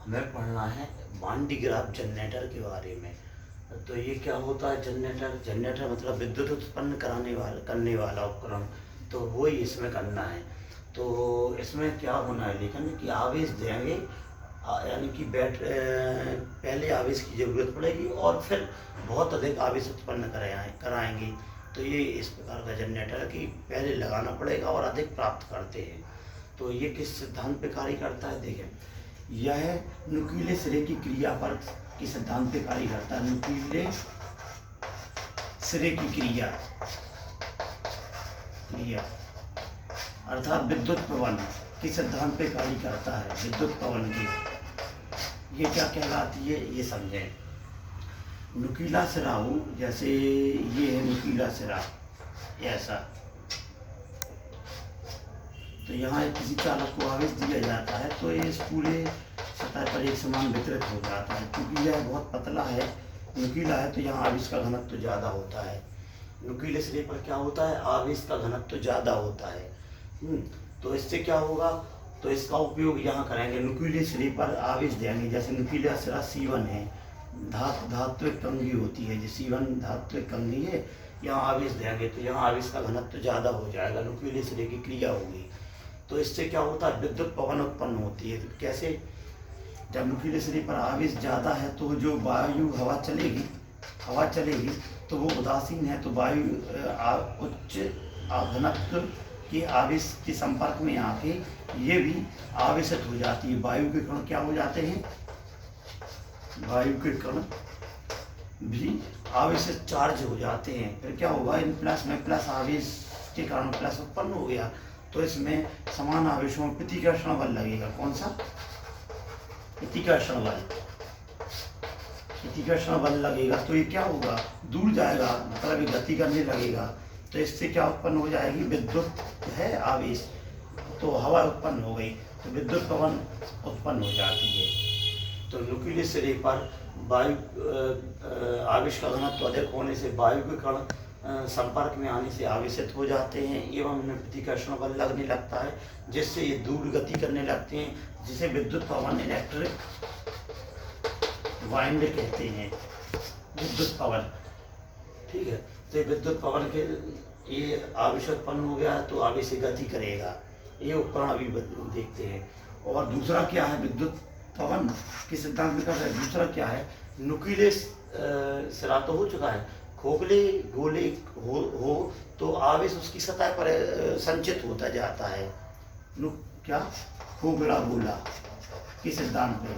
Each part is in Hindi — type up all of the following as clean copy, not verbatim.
हमें पढ़ना है वान डी ग्राफ जनरेटर के बारे में। तो ये क्या होता है जनरेटर? जनरेटर मतलब विद्युत उत्पन्न करने वाला उपकरण। तो वही इसमें करना है। तो इसमें क्या होना है लेकिन कि आवेश देंगे, यानी कि पहले आवेश की ज़रूरत पड़ेगी और फिर बहुत अधिक आवेश उत्पन्न कराएंगे। तो ये इस प्रकार का जनरेटर है कि पहले लगाना पड़ेगा और अधिक प्राप्त करते हैं। तो ये किस सिद्धांत पे कार्य करता है देखें। यह नुकीले सिरे की क्रिया पर की सिद्धांत पे कार्य करता है। नुकीले सिरे की क्रिया क्रिया अर्थात विद्युत पवन के सिद्धांत पे कार्य करता है। विद्युत पवन की ये क्या कहलाती है ये समझें। नुकीला सिरा हो, जैसे ये है नुकीला सिरा ऐसा, तो यहाँ किसी चालक को आवेश दिया जाता है तो ये इस पूरे सतह पर एक समान वितरित हो जाता है। क्योंकि यह बहुत पतला है, नुकीला है, तो यहाँ आवेश का घनत्व तो ज़्यादा होता है। नुकीले सिरे पर क्या होता है? आवेश का घनत्व तो ज़्यादा होता है। तो इससे क्या होगा? तो इसका उपयोग यहाँ करेंगे। नुकीले सिरे पर आवेश देंगे, जैसे नुकीला सिरा C1 है, धात्विक कंघी होती है, जो C1 धात्विक कंघी है, यहाँ आवेश देंगे तो यहाँ आवेश का घनत्व ज़्यादा हो जाएगा, नुकीले सिरे की क्रिया होगी। तो इससे क्या होता है? विद्युत पवन उत्पन्न होती है। तो कैसे? जब नुकीले सिरे पर आवेश ज़्यादा है तो जो वायु हवा चलेगी तो वो उदासीन है, तो वायु उच्च घनत्व के आवेश के संपर्क में आके ये भी आवेशित हो जाती है। वायु के कण क्या हो जाते हैं? वायु के कण भी आवेशित चार्ज हो जाते हैं। फिर क्या होगा? इन प्लस में प्लस आवेश के कारण प्लस उत्पन्न हो गया, तो इसमें समान आवेशों में प्रतिकर्षण बल लगेगा। कौन सा? प्रतिकर्षण बल। प्रतिकर्षण बल लगेगा तो ये क्या होगा? दूर जाएगा, मतलब ये गति करने लगेगा। तो इससे क्या उत्पन्न हो जाएगी? विद्युत है आवेश, तो हवा उत्पन्न हो गई, तो विद्युत पवन उत्पन्न हो जाती है। तो नुकीले सिरे पर वायु आवेश का घनत्व अधिक होने से वायु के कण संपर्क में आने से आवेशित हो जाते हैं एवं उनमें प्रतिकर्षण बल लगने लगता है, जिससे ये दूर गति करने लगते हैं, जिसे विद्युत पवन इलेक्ट्रिक वाइंड कहते हैं। विद्युत पवन, ठीक है। तो विद्युत पवन के ये आवेश उत्पन्न हो गया तो आवेश से गति करेगा। ये उपकरण अभी देखते हैं। और दूसरा क्या है? विद्युत पवन के सिद्धांत में क्या है? दूसरा क्या है? नुकीले सिरा तो हो चुका है, खोखले गोले हो तो आवेश उसकी सतह पर संचित होता जाता है। क्या? खोखला गोला के सिद्धांत में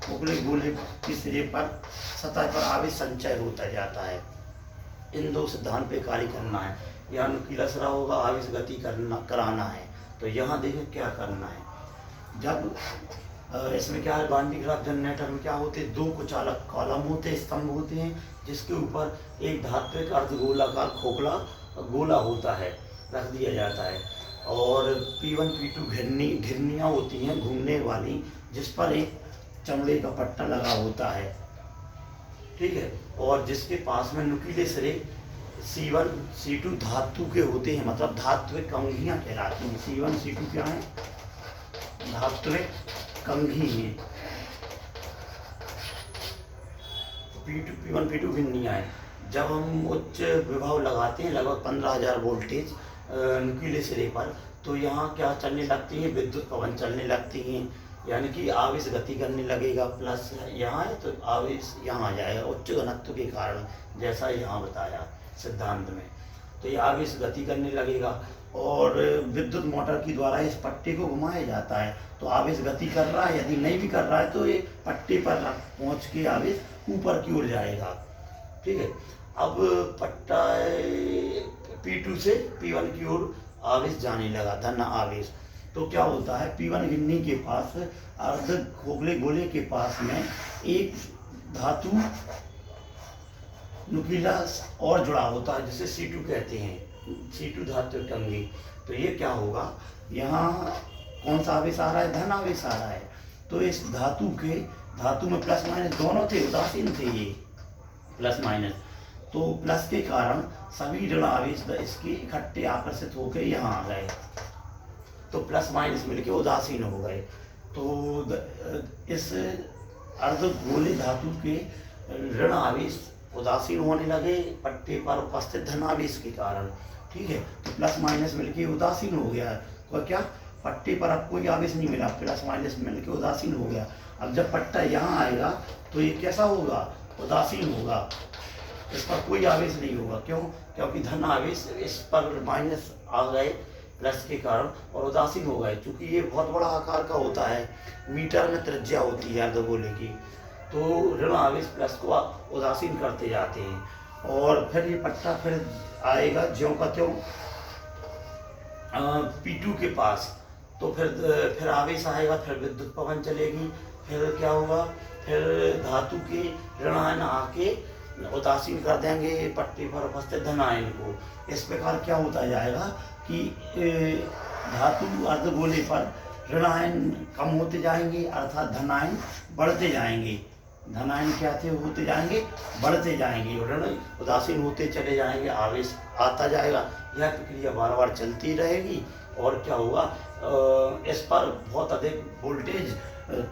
खोखले गोले के सिरे पर सतह पर आवेश संचय होता जाता है। इन दो सिद्धांत पे कार्य करना है। यहाँ नुकीला सिरा होगा, आवेश गति कराना है। तो यहाँ देखें क्या करना है। जब इसमें क्या है? वान डी ग्राफ जनरेटर में क्या होते हैं? दो कुचालक कॉलम होते हैं, स्तंभ होते हैं, जिसके ऊपर एक धात्विक अर्धगोलाकार खोखला गोला होता है, रख दिया जाता है। और P1 P2 घिरनियाँ होती हैं घूमने वाली, जिस पर एक चमड़े का पट्टा लगा होता है, ठीक है। और जिसके पास में नुकीले सिरे C1 C2 धातु के होते हैं, मतलब धात्विक कंघियाँ कहलाती हैं। C1 C2 क्या है? धात्विक कंघी है। P1 P2 घिरनियाँ है। जब हम उच्च विभव लगाते हैं, लगभग 15,000 वोल्टेज नुकीले सिरे पर, तो यहाँ क्या चलने लगती है? विद्युत पवन चलने लगती हैं, यानी कि आवेश गति करने लगेगा। प्लस यहाँ है तो आवेश यहाँ आ जाएगा उच्च घनत्व के कारण, जैसा यहाँ बताया सिद्धांत में। तो ये आवेश गति करने लगेगा और विद्युत मोटर के द्वारा इस पट्टे को घुमाया जाता है, तो आवेश गति कर रहा है। यदि नहीं भी कर रहा है तो ये पट्टे पर पहुँच के आवेश ऊपर की ओर जाएगा, ठीक है। अब पट्टा P2 से P1 की ओर आवेश जाने लगा, धन आवेश। तो क्या होता है? P1 घिरनी के पास अर्ध खोखले गोले के पास में एक धातु नुकीला और जुड़ा होता है, जिसे C2 कहते हैं। C2 धातु कंघी। तो ये क्या होगा? यहाँ कौन सा आवेश आ रहा है? धन आवेश आ रहा है। तो इस धातु में प्लस माइनस दोनों थे, उदासीन थे ये प्लस माइनस। तो प्लस के कारण सभी ऋण आवेश इसके इकट्ठे आकर्षित होकर यहाँ आ गए, तो प्लस माइनस मिलके उदासीन हो गए। इस अर्धगोले धातु के ऋण आवेश उदासीन होने लगे पट्टे पर उपस्थित धन आवेश के कारण। ठीक है, तो प्लस माइनस मिलके उदासीन हो गया। और क्या, पट्टे पर अब कोई आवेश नहीं मिला, प्लस माइनस मिलके उदासीन हो गया। अब जब पट्टा यहाँ आएगा तो ये कैसा होगा, उदासीन होगा, इस पर कोई आवेश नहीं होगा। क्यों? क्योंकि धन आवेश इस पर माइनस आ गए प्लस के कारण और उदासीन हो गए। चूंकि ये बहुत बड़ा आकार का होता है, मीटर में त्रिज्या होती है अर्धगोले की, तो ऋण आवेश प्लस को उदासीन करते जाते हैं। और फिर ये पट्टा फिर आएगा ज्यों का त्यों P2 के पास, तो फिर आवेश आएगा, फिर विद्युत पवन चलेगी, फिर क्या होगा, फिर धातु के ऋण आयन आके उदासीन कर देंगे पट्टी पर उपस्थित धन आयन को। इस प्रकार क्या होता जाएगा कि धातु अर्धगोले पर ऋण आयन कम होते जाएंगे, अर्थात धन आयन बढ़ते जाएंगे। धन आयन क्या थे, होते जाएंगे, बढ़ते जाएंगे, और ऋण उदासीन होते चले जाएंगे, आवेश आता जाएगा। यह प्रक्रिया बार बार चलती रहेगी। और क्या होगा, इस पर बहुत अधिक वोल्टेज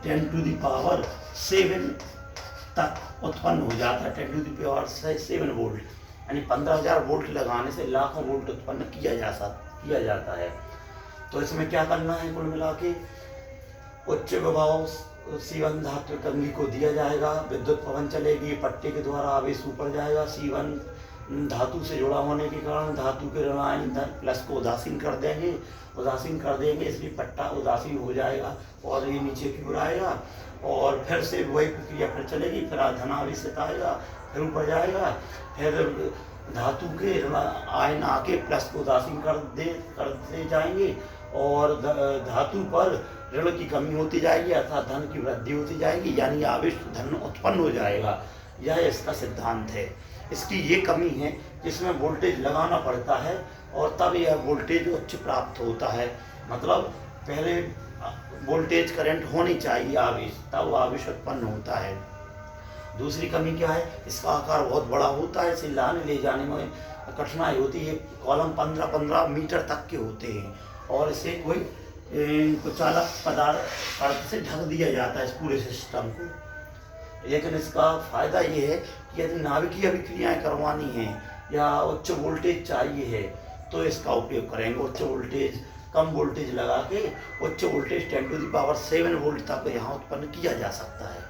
10⁻⁷ तक उत्पन्न हो जाता है। 10⁻⁷ वोल्ट, यानी 15,000 वोल्ट लगाने से लाखों वोल्ट उत्पन्न किया जाता है। तो इसमें क्या करना है, कुल मिला के उच्च विभव C1 धातु कंघी को दिया जाएगा, विद्युत पवन चलेगी, पट्टे के द्वारा आवेश ऊपर जाएगा। C1 धातु से जुड़ा होने के कारण धातु के ऋण आयन प्लस को उदासीन कर देंगे, इसलिए पट्टा उदासीन हो जाएगा और ये नीचे की ओर आएगा। और फिर से वही प्रक्रिया फिर चलेगी, फिर धन आवेश आएगा, फिर ऊपर जाएगा, फिर धातु के ऋण आयन आके प्लस को उदासीन करते जाएंगे, और धातु पर ऋण की कमी होती जाएगी, अर्थात धन की वृद्धि होती जाएगी, यानी आवेश धन उत्पन्न हो जाएगा। यह इसका सिद्धांत है। इसकी ये कमी है जिसमें वोल्टेज लगाना पड़ता है और तब यह वोल्टेज उच्च प्राप्त होता है। मतलब पहले वोल्टेज करंट होनी चाहिए आवेश, तब आवेश उत्पन्न होता है। दूसरी कमी क्या है, इसका आकार बहुत बड़ा होता है, इसे लाने ले जाने में कठिनाई होती है। कॉलम 15-15 मीटर तक के होते हैं और इसे कोई चालक पदार्थ से ढक दिया जाता है इस पूरे सिस्टम को। लेकिन इसका फायदा ये है कि यदि नाभिकीय अभिक्रियाएं करवानी है या उच्च वोल्टेज चाहिए है तो इसका उपयोग करेंगे। उच्च वोल्टेज, कम वोल्टेज लगा के उच्च वोल्टेज 10⁻⁷ वोल्ट तक यहाँ उत्पन्न किया जा सकता है।